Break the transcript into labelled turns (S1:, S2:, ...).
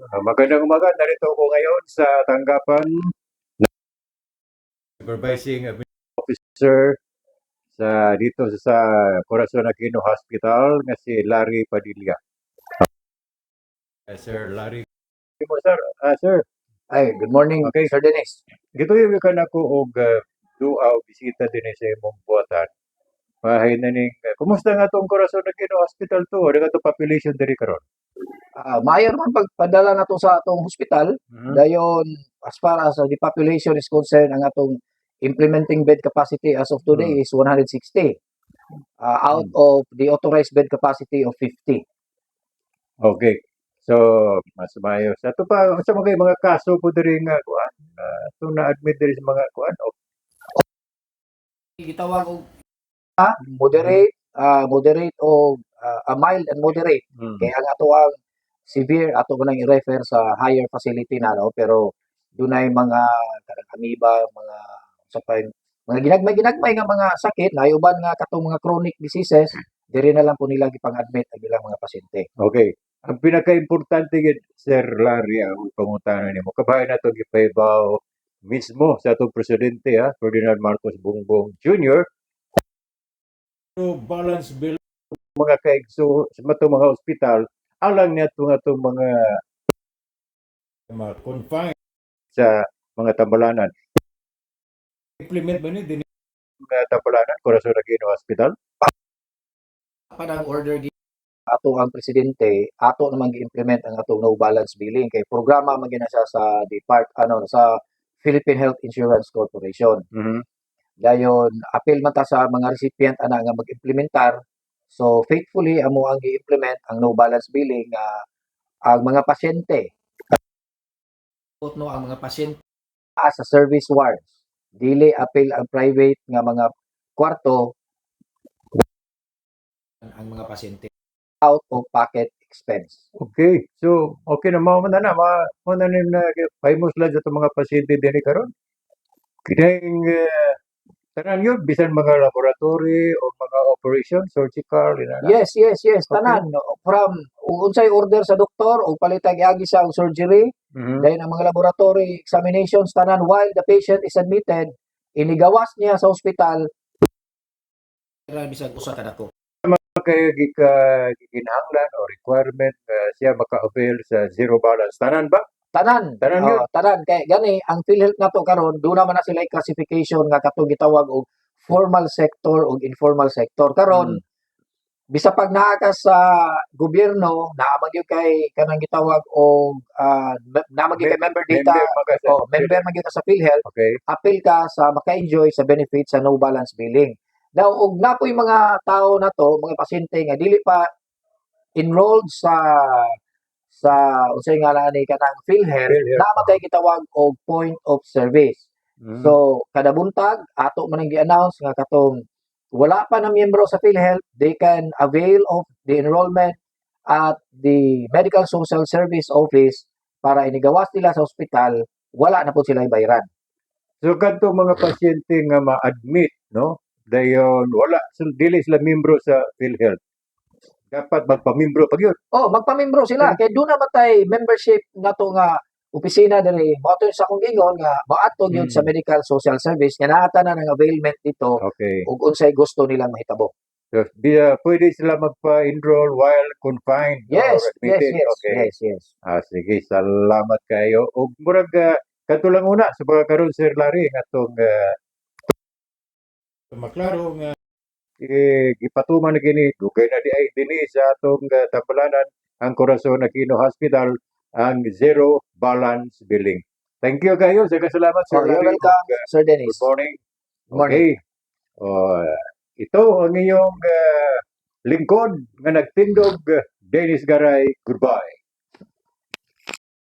S1: Magandang umaga. Narito ako ngayon sa tanggapan ng Supervising Officer dito sa Corazon Aquino Hospital nga si Larry Padilla. Sir Larry. Sir.
S2: Good morning,
S1: Okay.
S2: Sir Dennis.
S1: Gito yung kan ako og duaw bisita din sa imong buwatan. Bahay na ning kumusta nga tong Corazon Aquino Hospital to? Ano nga to population diri karon?
S2: Mayor man pagpadala na to sa atong hospital, dayon as far as the population is concerned, ang atong implementing bed capacity as of today is 160. Out of the authorized bed capacity of 50.
S1: Okay. So, mas mayo. Sa ito pa, sa mga kaso po diri nga kuan, ito na-admit diri sa mga kuan.
S2: Gitawag og moderate o mild and moderate. Kaya ang ato ang severe ato man i-refer sa higher facility na, no? Pero dunay mga kanang amoeba, mga ginagmay nga mga sakit na uban nga katong mga chronic diseases, diri na lang po nila gipang-admit ang ilang mga pasyente.
S1: Okay. Ang pinaka-importante gid, Sir Larry, ang pangutana nimo. Kabayan nato gipaybaw mismo sa atong presidente, Ferdinand Marcos Bongbong Jr. So, balance bill mga kaigso sa matong mga ospital, alang niya itong mga confined sa mga tambalanan. Implement ba ni din mga tambalanan, Corazon Aquino Hospital?
S2: Panang order di ato ang presidente, ato naman gi-implement ang atong no balance billing kay programa man gina siya sa sa Philippine Health Insurance Corporation. Dayon apil man ta sa mga recipient ana nga mag-implementar. So faithfully amo ang gi-implement ang no balance billing ang mga pasyente ang mga pasyente sa service wards. Dili apil ang private nga mga kwarto ang mga pasyente out of pocket expense.
S1: Okay. So, okay na mao na famous lang sa mga pasyente dinhi karon. Kining tanan yun, bisan mga laboratory o mga operation, surgical,
S2: Yes. Tanan. From unsay order sa doktor o palitag agi sa surgery, dahil ang mga laboratory examinations tanan while the patient is admitted, inigawas niya sa ospital. Bisag usa ka dako.
S1: Kaya gikinahanglan o requirement siya maka-avail sa zero balance. Tanan ba?
S2: Tanan yun. Tanan. Kaya gani, ang PhilHealth nato karon doon naman na sila classification nga katong gitawag og formal sector o informal sector. Karon, bisa pag naa ka sa gobyerno, naamang yun kay kanang gitawag og naamang yun kay member data, member man gyud sa PhilHealth,
S1: Okay.
S2: apil ka sa maka-enjoy sa benefits sa no balance billing. Daw og napoy mga tao na to, mga pasyente nga dili pa enrolled sa unsay ngalan ni kanang PhilHealth, naman kay gitawag og point of service. So kada buntag ato man ang gi-announce nga katong wala pa na miyembro sa PhilHealth, they can avail of the enrollment at the Medical Social Service Office para inigawas nila sa ospital, wala na po sila ibayaran.
S1: So, kanto mga pasyente nga ma-admit, no? Dayon, wala, dili sila membro sa PhilHealth. Dapat magpamimbro pag yun.
S2: Magpamimbro sila. Kaya doon naman tayo membership na to nga opisina diri. Moto sa kong ingon nga maatog yun sa Medical Social Service nga naata na ng availment dito ug unsay gusto nilang mahitabo.
S1: So, pwede sila magpa-enroll while confined
S2: Yes.
S1: Okay.
S2: Yes.
S1: Sige, salamat kayo. Ug murag kadto lang una sa pagkakaroon, Sir Larry, atong maklaro nga gipatuman na kini dugay na di ay dinhi sa atong tambalanan ang Corazon Aquino Hospital ang zero balance billing. Thank you kayo. Salamat, Sir Larry.
S2: You're welcome, Sir Dennis.
S1: Good morning.
S2: Morning.
S1: Ito ang inyong lingkod nga nagtindog, Dennis Garay. Goodbye.